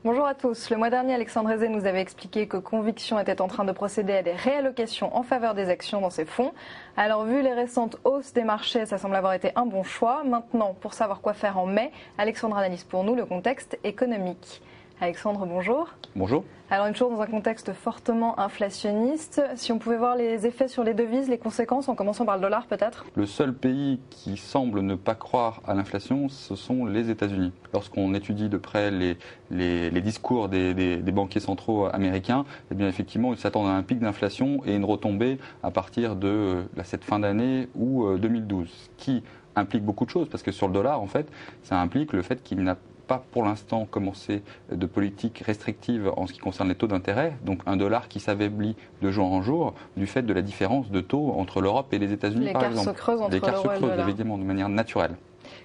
Bonjour à tous. Le mois dernier, Alexandre Aizet nous avait expliqué que Conviction était en train de procéder à des réallocations en faveur des actions dans ses fonds. Alors, vu les récentes hausses des marchés, ça semble avoir été un bon choix. Maintenant, pour savoir quoi faire en mai, Alexandre analyse pour nous le contexte économique. Alexandre, bonjour. Bonjour. Alors, une chose dans un contexte fortement inflationniste, si on pouvait voir les effets sur les devises, les conséquences, en commençant par le dollar peut-être. Le seul pays qui semble ne pas croire à l'inflation, ce sont les États-Unis. Lorsqu'on étudie de près les discours des banquiers centraux américains, eh bien effectivement, ils s'attendent à un pic d'inflation et une retombée à partir de cette fin d'année ou 2012, ce qui implique beaucoup de choses, parce que sur le dollar, en fait, ça implique le fait qu'il n'a pas pour l'instant commencé de politique restrictive en ce qui concerne les taux d'intérêt, donc un dollar qui s'affaiblit de jour en jour du fait de la différence de taux entre l'Europe et les États-Unis par exemple. L'écart se creuse entre l'euro et le dollar. L'écart se creuse évidemment de manière naturelle.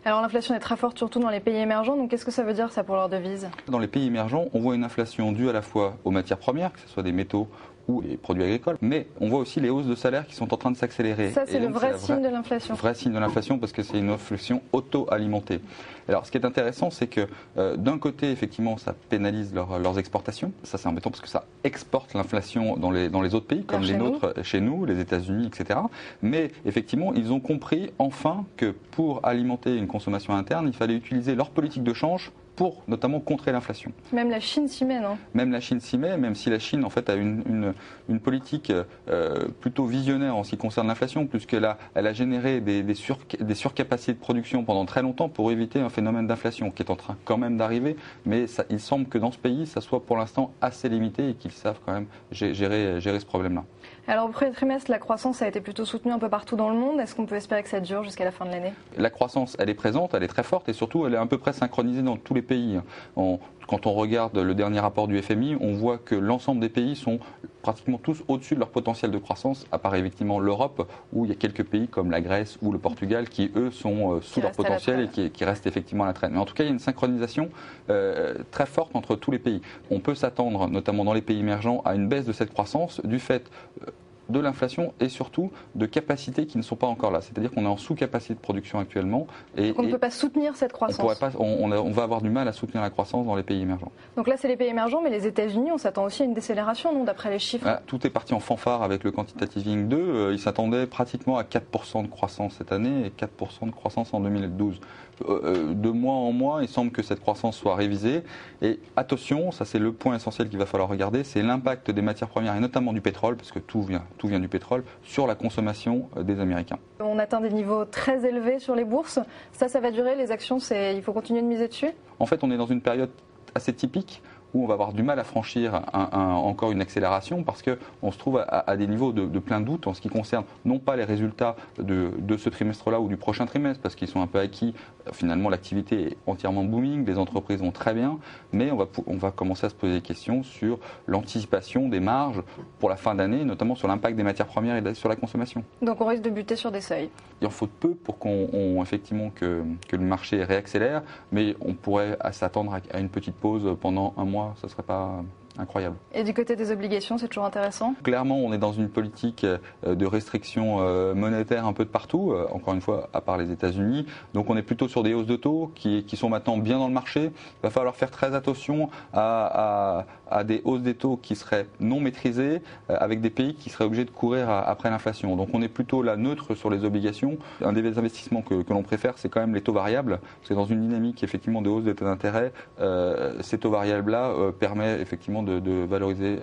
Alors l'inflation est très forte surtout dans les pays émergents, donc qu'est-ce que ça veut dire ça pour leur devise? Dans les pays émergents, on voit une inflation due à la fois aux matières premières, que ce soit des métaux ou les produits agricoles, mais on voit aussi les hausses de salaires qui sont en train de s'accélérer. Ça, c'est le vrai signe de l'inflation. Vrai signe de l'inflation parce que c'est une inflation auto-alimentée. Alors, ce qui est intéressant, c'est que d'un côté, effectivement, ça pénalise leurs exportations. Ça, c'est embêtant parce que ça exporte l'inflation dans les autres pays, comme les nôtres, chez nous, les États-Unis, etc. Mais effectivement, ils ont compris enfin que pour alimenter une consommation interne, il fallait utiliser leur politique de change pour notamment contrer l'inflation. Même la Chine s'y met, non? Même la Chine s'y met, même si la Chine en fait a une politique plutôt visionnaire en ce qui concerne l'inflation, puisqu'elle a généré des surcapacités de production pendant très longtemps pour éviter un phénomène d'inflation qui est en train quand même d'arriver, mais il semble que dans ce pays, ça soit pour l'instant assez limité et qu'ils savent quand même gérer ce problème-là. Alors au premier trimestre, la croissance a été plutôt soutenue un peu partout dans le monde. Est-ce qu'on peut espérer que ça dure jusqu'à la fin de l'année? La croissance, elle est présente, elle est très forte et surtout, elle est à peu près synchronisée dans tous les pays. Quand on regarde le dernier rapport du FMI, on voit que l'ensemble des pays sont pratiquement tous au-dessus de leur potentiel de croissance, à part effectivement l'Europe, où il y a quelques pays comme la Grèce ou le Portugal qui, eux, sont sous leur potentiel et qui restent effectivement à la traîne. Mais en tout cas, il y a une synchronisation très forte entre tous les pays. On peut s'attendre, notamment dans les pays émergents, à une baisse de cette croissance du fait de l'inflation et surtout de capacités qui ne sont pas encore là. C'est-à-dire qu'on est en sous-capacité de production actuellement. Donc on ne peut pas soutenir cette croissance. On va avoir du mal à soutenir la croissance dans les pays émergents. Donc là, c'est les pays émergents, mais les États-Unis, on s'attend aussi à une décélération, non, d'après les chiffres? Tout est parti en fanfare avec le Quantitative Easing 2. Ils s'attendaient pratiquement à 4% de croissance cette année et 4% de croissance en 2012. De mois en mois, il semble que cette croissance soit révisée. Et attention, ça c'est le point essentiel qu'il va falloir regarder, c'est l'impact des matières premières et notamment du pétrole, parce que tout vient du pétrole, sur la consommation des Américains. On atteint des niveaux très élevés sur les bourses. Ça va durer, les actions, il faut continuer de miser dessus? En fait, on est dans une période assez typique où on va avoir du mal à franchir encore une accélération parce qu'on se trouve à des niveaux de plein doute en ce qui concerne non pas les résultats de ce trimestre-là ou du prochain trimestre parce qu'ils sont un peu acquis. Finalement, l'activité est entièrement booming, les entreprises vont très bien, mais on va commencer à se poser des questions sur l'anticipation des marges pour la fin d'année, notamment sur l'impact des matières premières et sur la consommation. Donc on risque de buter sur des seuils. Il en faut peu pour effectivement que le marché réaccélère, mais on pourrait s'attendre à une petite pause pendant un mois. Ça ne serait pas incroyable. Et du côté des obligations, c'est toujours intéressant? Clairement, on est dans une politique de restriction monétaire un peu de partout, encore une fois, à part les États-Unis. Donc on est plutôt sur des hausses de taux qui sont maintenant bien dans le marché. Il va falloir faire très attention à des hausses des taux qui seraient non maîtrisées, avec des pays qui seraient obligés de courir après l'inflation. Donc on est plutôt là neutre sur les obligations. Un des investissements que l'on préfère, c'est quand même les taux variables. Parce que dans une dynamique effectivement de hausse des taux d'intérêt, ces taux variables-là permettent effectivement de valoriser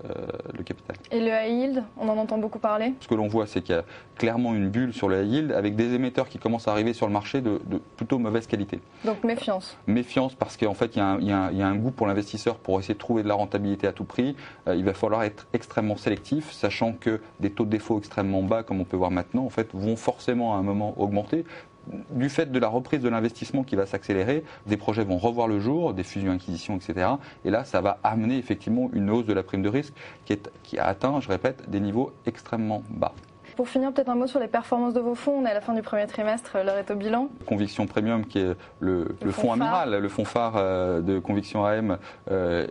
le capital. Et le high yield, on en entend beaucoup parler? Ce que l'on voit, c'est qu'il y a clairement une bulle sur le high yield avec des émetteurs qui commencent à arriver sur le marché de plutôt mauvaise qualité. Donc méfiance. Méfiance parce qu'en fait, il y a un goût pour l'investisseur pour essayer de trouver de la rentabilité à tout prix. Il va falloir être extrêmement sélectif, sachant que des taux de défaut extrêmement bas, comme on peut voir maintenant, en fait, vont forcément à un moment augmenter. Du fait de la reprise de l'investissement qui va s'accélérer, des projets vont revoir le jour, des fusions-acquisitions, etc. Et là, ça va amener effectivement une hausse de la prime de risque qui a atteint, je répète, des niveaux extrêmement bas. Pour finir, peut-être un mot sur les performances de vos fonds. On est à la fin du premier trimestre, l'heure est au bilan. Conviction Premium, qui est le fonds amiral, le fonds phare de Conviction AM,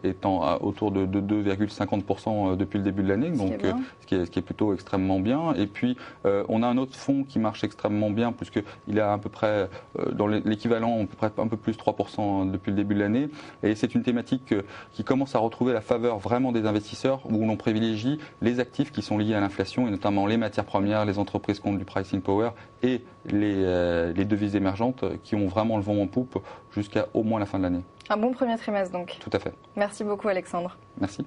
étant autour de 2,50% depuis le début de l'année, donc ce qui est plutôt extrêmement bien. Et puis on a un autre fonds qui marche extrêmement bien, puisqu'il a à peu près dans l'équivalent, à peu près un peu plus 3% depuis le début de l'année. Et c'est une thématique qui commence à retrouver la faveur vraiment des investisseurs, où l'on privilégie les actifs qui sont liés à l'inflation, et notamment les matières premières, les entreprises qui ont du pricing power et les devises émergentes qui ont vraiment le vent en poupe jusqu'à au moins la fin de l'année. Un bon premier trimestre donc. Tout à fait. Merci beaucoup Alexandre. Merci.